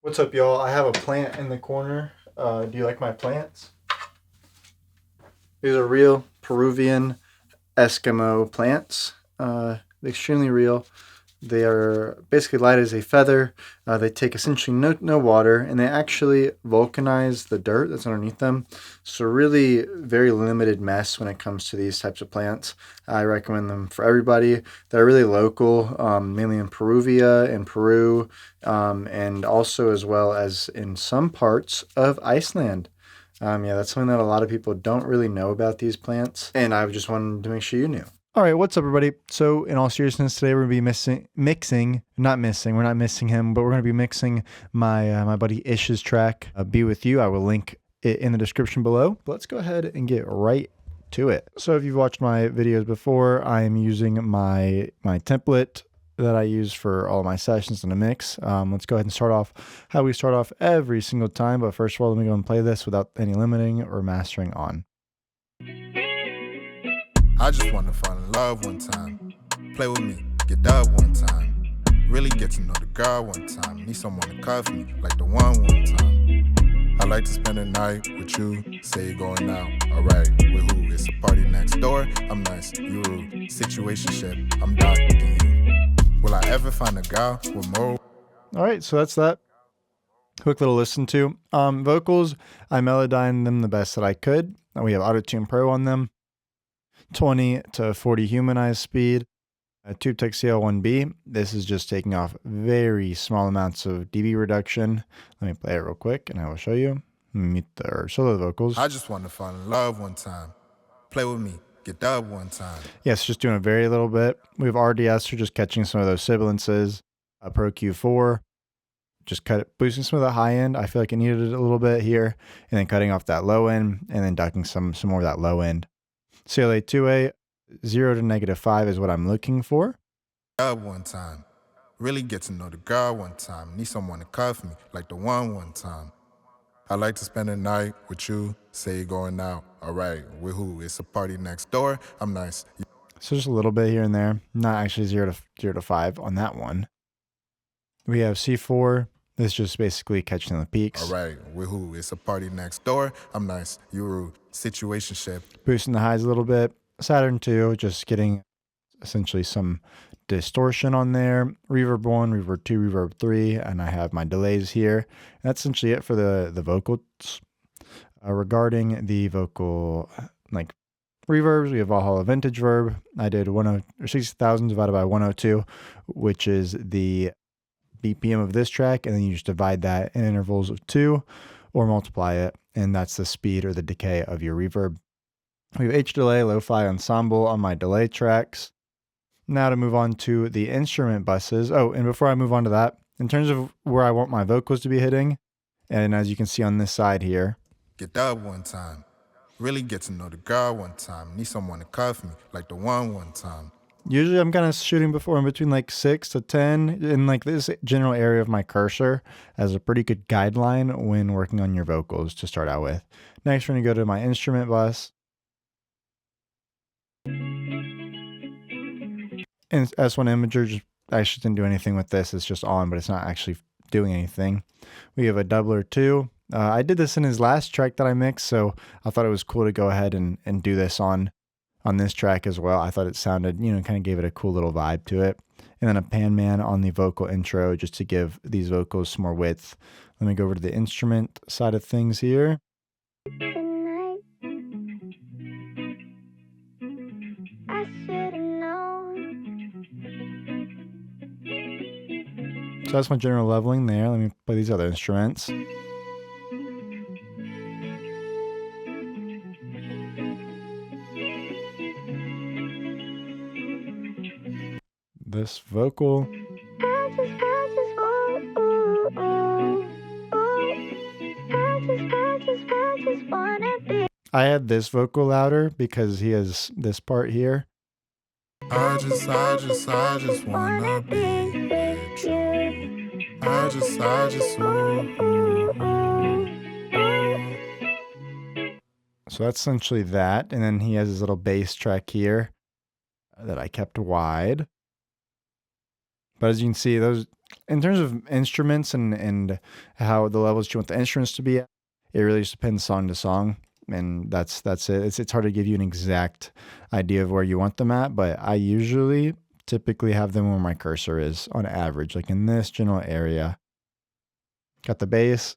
What's up, y'all? I have a plant in the corner. Do you like my plants? These are real Peruvian Eskimo plants. Extremely real. They are basically light as a feather. They take essentially no water, and they actually vulcanize the dirt that's underneath them. So really very limited mess when it comes to these types of plants. I recommend them for everybody. They're really local, mainly in Perugia and Peru, and also as well as in some parts of Iceland. Yeah, that's something that a lot of people don't really know about these plants, and I just wanted to make sure you knew. All right, what's up, everybody? So, in all seriousness, today we're going to be we're not missing him, but we're going to be mixing my buddy Ish's track, Be With You. I will link it in the description below. But let's go ahead and get right to it. So, if you've watched my videos before, I am using my template that I use for all of my sessions in a mix. Let's go ahead and start off how we start off every single time. But first of all, let me go and play this without any limiting or mastering on. I just wanna fall in love one time. Play with me, get dubbed one time. Really get to know the girl one time. Need someone to cuff me like the one time. I like to spend the night with you. Say you're going out, alright. With who? It's a party next door. I'm nice, you rude. Situationship, I'm darker than you. Will I ever find a girl with more? Alright, so that's that. Quick little listen to. Vocals, I melodined them the best that I could. We have Auto-Tune Pro on them. 20 to 40 humanized speed, TubeTech CL1B. This is just taking off very small amounts of dB reduction. Let me play it real quick and I will show you. Let me mute the solo vocals. I just want to fall in love one time. Play with me, get dubbed one time. Yes, just doing a very little bit. We have RDS for just catching some of those sibilances. Pro Q4, just boosting some of the high end. I feel like it needed it a little bit here, and then cutting off that low end, and then ducking some more of that low end. CLA 2A, 0 to -5 is what I'm looking for. One time. Really get to know the girl one time. Need someone to cuff me like the one time. I like to spend the night with you. Say you're going out. Alright, with who? It's a party next door. I'm nice. So just a little bit here and there. Not actually 0 to 5 on that one. We have C4. This is just basically catching the peaks. Alright, with who? It's a party next door. I'm nice. You rude. Situationship. Boosting the highs a little bit. Saturn 2, just getting essentially some distortion on there. Reverb 1, Reverb 2, Reverb 3, and I have my delays here. And that's essentially it for the vocals. Regarding the vocal like reverbs, we have Valhalla Vintage Verb. I did 60,000 divided by 102, which is the BPM of this track, and then you just divide that in intervals of 2 or multiply it, and that's the speed or the decay of your reverb. We have H-Delay, Lo-Fi Ensemble on my delay tracks. Now to move on to the instrument buses. Oh, and before I move on to that, in terms of where I want my vocals to be hitting, and as you can see on this side here. Get dubbed one time. Really get to know the girl one time. Need someone to cuff me like the one time. Usually I'm kind of shooting in between like 6 to 10 in like this general area of my cursor as a pretty good guideline when working on your vocals to start out with. Next, we're going to go to my instrument bus. And S1 Imager, I just didn't do anything with this. It's just on, but it's not actually doing anything. We have a doubler 2. I did this in his last track that I mixed, so I thought it was cool to go ahead and do this on this track as well. I thought it sounded, kind of gave it a cool little vibe to it. And then a pan man on the vocal intro just to give these vocals some more width. Let me go over to the instrument side of things here. So that's my general leveling there. Let me play these other instruments. This vocal. I had this vocal louder because he has this part here. I just wanna be with you. I just, So that's essentially that. And then he has his little bass track here that I kept wide. But as you can see, those In terms of instruments and how the levels you want the instruments to be at, it really just depends song to song, and that's it. It's hard to give you an exact idea of where you want them at, but I usually typically have them where my cursor is on average, like in this general area. Got the bass.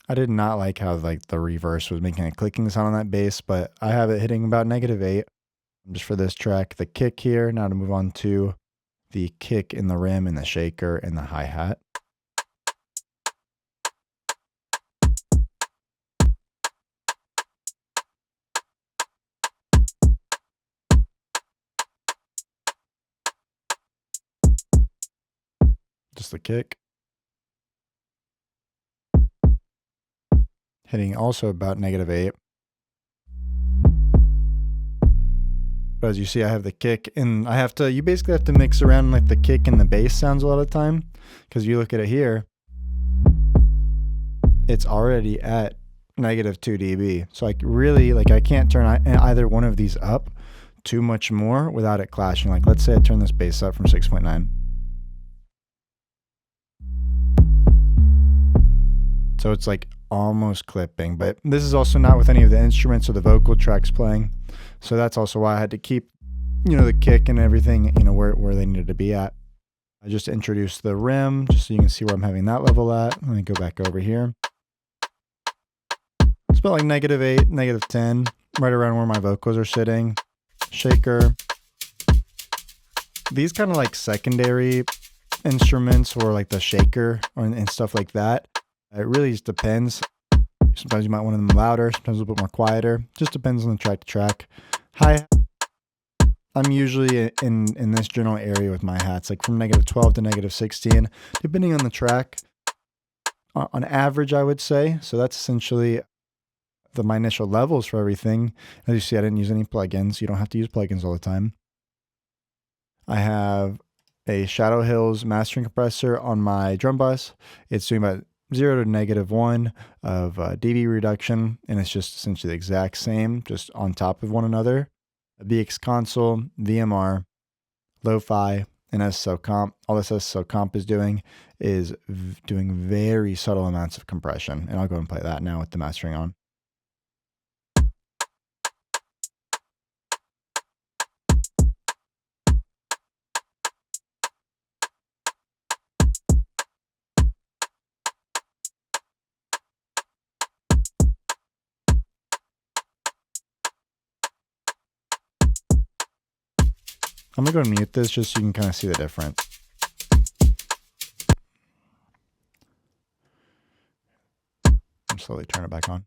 I did not like how like the reverse was making a clicking sound on that bass, but I have it hitting about -8 just for this track. The kick here, now to move on to the kick in the rim and the shaker and the hi-hat. Just the kick. Hitting also about -8. But as you see, I have the kick, and you basically have to mix around like the kick and the bass sounds a lot of the time, because you look at it here, it's already at -2 dB. So I can't turn either one of these up too much more without it clashing. Like let's say I turn this bass up from 6.9. So it's like almost clipping, but this is also not with any of the instruments or the vocal tracks playing. So that's also why I had to keep, the kick and everything, where they needed to be at. I just introduced the rim just so you can see where I'm having that level at. Let me go back over here. It's about like -8, -10, right around where my vocals are sitting. Shaker. These kind of like secondary instruments or like the shaker and stuff like that. It really just depends. Sometimes you might want them louder, sometimes a little bit more quieter. Just depends on the track to track. Hi, I'm usually in this general area with my hats, like from -12 to -16, depending on the track. On average, I would say. So that's essentially my initial levels for everything. As you see, I didn't use any plugins. You don't have to use plugins all the time. I have a Shadow Hills mastering compressor on my drum bus. It's doing about 0 to -1 of dB reduction, and it's just essentially the exact same, just on top of one another. A BX console, VMR, lo-fi, and SSL comp. All this SSL comp is doing is doing very subtle amounts of compression, and I'll go and play that now with the mastering on. I'm gonna go and mute this just so you can kind of see the difference. I'm slowly turn it back on.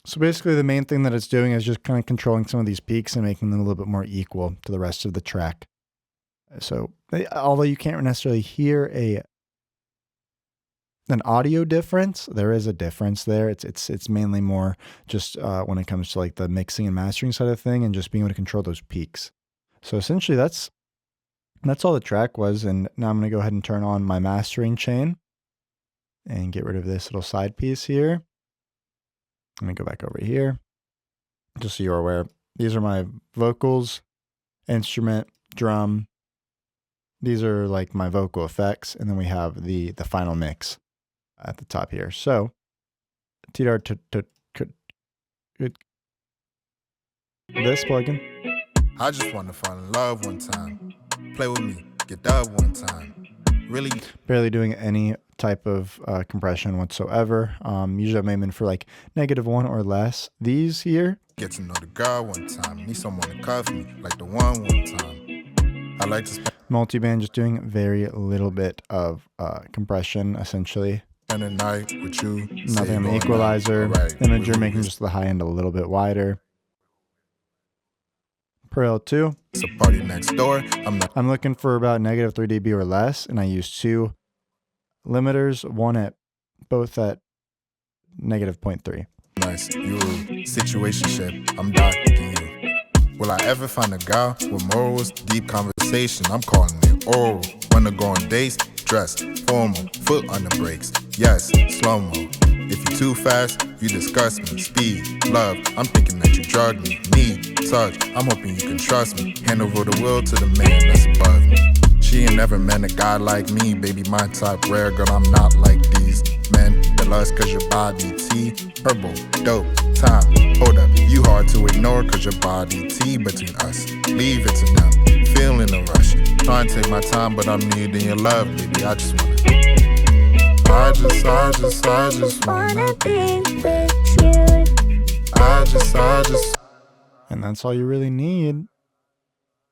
So basically the main thing that it's doing is just kind of controlling some of these peaks and making them a little bit more equal to the rest of the track. So although you can't necessarily hear an audio difference, there is a difference there. It's mainly more just when it comes to like the mixing and mastering side of thing and just being able to control those peaks. So essentially that's all the track was. And now I'm going to go ahead and turn on my mastering chain and get rid of this little side piece here. Let me go back over here, just so you're aware. These are my vocals, instrument, drum. These are like my vocal effects, and then we have the final mix at the top here. So, TDR this plugin. I just want to fall in love one time. Play with me, get dubbed one time. Really barely doing any type of compression whatsoever. Usually I'm aiming for like -1 or less. These here, get to know the girl one time. Need someone to cuff me like the one time. I like to multiband, just doing very little bit of compression essentially. spend a night with you. Nothing on the equalizer. Imager making just the high end a little bit wider. Per L2. It's a party next door. I'm looking for about negative 3 dB or less, and I use 2 limiters, both at negative 0.3. Nice. You situationship. I'm docking you. Will I ever find a girl with morals, deep conversation? I'm calling it oral. Wanna go on dates? Dress formal, foot on the brakes. Yes, slow-mo. If you're too fast, you disgust me. Speed, love, I'm thinking that you drug me. Need, touch, I'm hoping you can trust me. Hand over the will to the man that's above me. She ain't never met a guy like me. Baby, my type rare, girl, I'm not like these men that lust cause your body T. Herbal, dope, time, hold up. You hard to ignore cause your body T. Between us, leave it to them. Feeling the rush. Trying to take my time, but I'm needing your love, baby. I just wanna be with you. I just. And that's all you really need.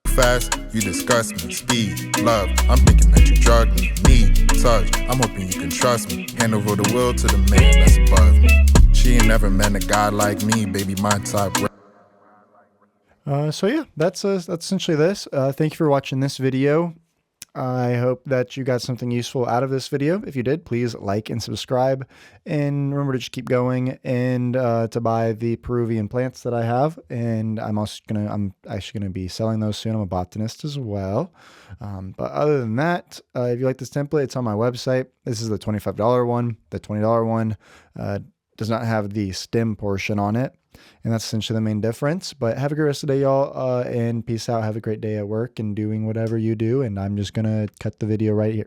Fast, you disgust me. Speed, love, I'm thinking that you drug me. Need, touch, I'm hoping you can trust me. Hand over the will to the man that's above me. She ain't never met a guy like me, baby, my type. So yeah, that's essentially this. Thank you for watching this video. I hope that you got something useful out of this video. If you did, please like and subscribe. And remember to just keep going and to buy the Peruvian plants that I have. And I'm actually gonna be selling those soon. I'm a botanist as well. But other than that, if you like this template, it's on my website. This is the $25 one. The $20 one does not have the stem portion on it. And that's essentially the main difference. But have a great rest of the day, y'all, and peace out. Have a great day at work and doing whatever you do. And I'm just going to cut the video right here.